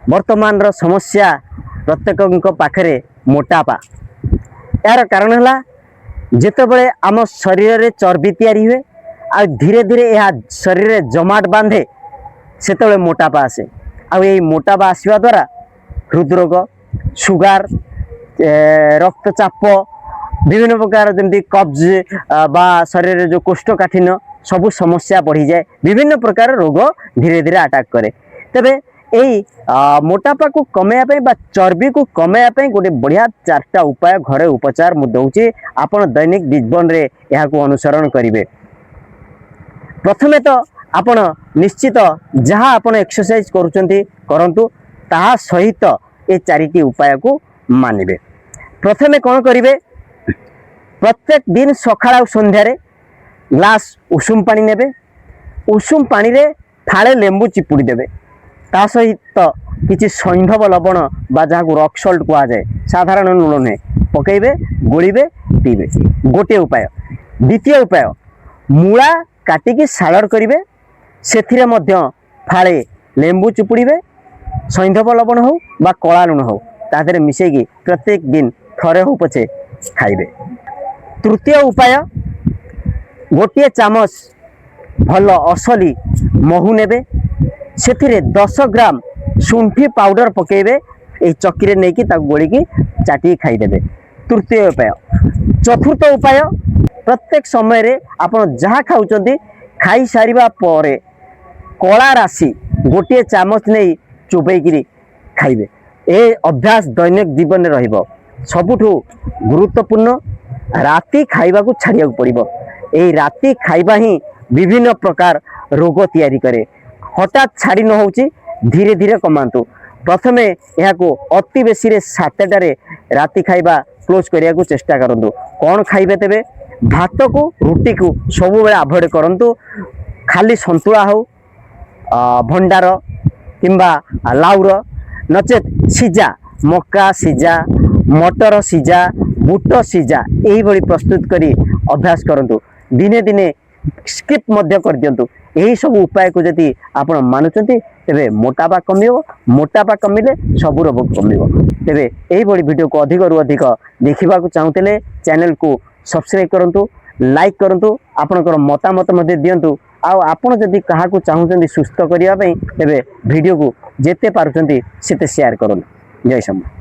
वर्तमान समस्या प्रत्येक पाखे मोटापा। यार कारण है जितेबले आम शरीर में चर्बी तैयारी हुए आ धीरे धीरे यह शरीर में जमाट बांधे से मोटापा आसे। आई मोटापा आसवा द्वारा हृदरोग, सुगार, रक्तचाप, विभिन्न प्रकार जमी कब्ज बा शरीर जो कोष्ठकाठिन्य सबू समस्या बढ़ी जाए, विभिन्न प्रकार रोग धीरे धीरे अटैक करे। तेबे यही मोटापा को कमेयापी बा चर्बी को कमेयापी गोटे बढ़िया 4टा उपाय घरे उपचार मु दउची। आपण दैनिक जीवन रे यहाँ को अनुसरण करेंगे। प्रथमे तो आपण निश्चित जहाँ आपण एक्सरसाइज करुचंती करंतु ताहा सहित ये 4टी उपाय को मानिबे। प्रथमे कौन करिवे, प्रत्येक दिन सकाळ संध्यारे ग्लास उषुम पानी नेबे। उषुम पानी रे फाळे लेंबू चिपुड़ी देबे। ता सहित किछि सैंधव लवण बा जहाँ को रॉक सॉल्ट कहा जाए, साधारण लुण नुहे पकेबे, गोलिबे, पीबे। गोटे उपाय। द्वितीय उपाय, मूला काटिकी सालाड करिवे, सेथिरे मध्य फाळे लेंबू चिपुड़ीबे, सैंधव लवण हो बा कला लुण हो तादरे मिसेकी प्रत्येक दिन थरे हो पछे खाइबे। तृतीय उपाय, गोटे चामच भल असली महू नेबे, सेथिरे 10 ग्राम शुंठी पाउडर पकेबे, ए चक्की रे नेकी ता गोलिकी चाटी खाइदेबे। तृतीय उपाय। चतुर्थ उपाय, प्रत्येक समय रे आपण जहाँ खाउचंती खाई सारिबा परे कला राशि गोटे चामच नहीं चुबैकिरी खाइबे। ए अभ्यास दैनिक जीवन में रहिबो। सबुठु गुरुत्वपूर्ण राति खाइबा को छाड़िया पड़िबो। ए राति खाइबा ही विभिन्न प्रकार रोग तैयारी करे। हठात छाड़ी न होउची, धीरे धीरे कमांतु। प्रथमे यहाँ को अति बेसी रे 7टारे राति खाइबा क्लोज करिया को चेष्टा करंतु। कौन खाइबे तेबे, भात को रुटी को सबु बेले अवॉइड करंतु। खाली संतुला हो, भंडार किंबा लाउर नचेत सिजा, मक्का सिजा, मटर सिजा, बुट सिजा यही भली प्रस्तुत करी अभ्यास करंतु। दिने दिने स्किप मध्य कर दियंतु। यही सब उपाय को यदि आपण मानुचंती तेबे मोटापा कमियो। मोटापा कमिले सब रोग कमियो। तेबे यही भली वीडियो को अधिक रु अधिक देखिबा को चाहूतले चैनल को सब्सक्राइब करंतु, लाइक करंतु, आपनकर मतामत मध्ये दियंतु। आउ आपण जदि कहा को चाहूचंती सुस्थ करिया पई तेबे वीडियो को जेते पारुचंती सेते शेयर करन। जय शंभू।